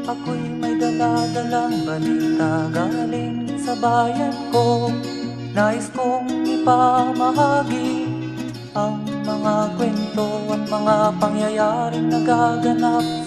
Ako'y may dala-dalang balita galing sa bayan ko. Nais kong ipamahagi ang mga kwento at mga pangyayaring nagaganap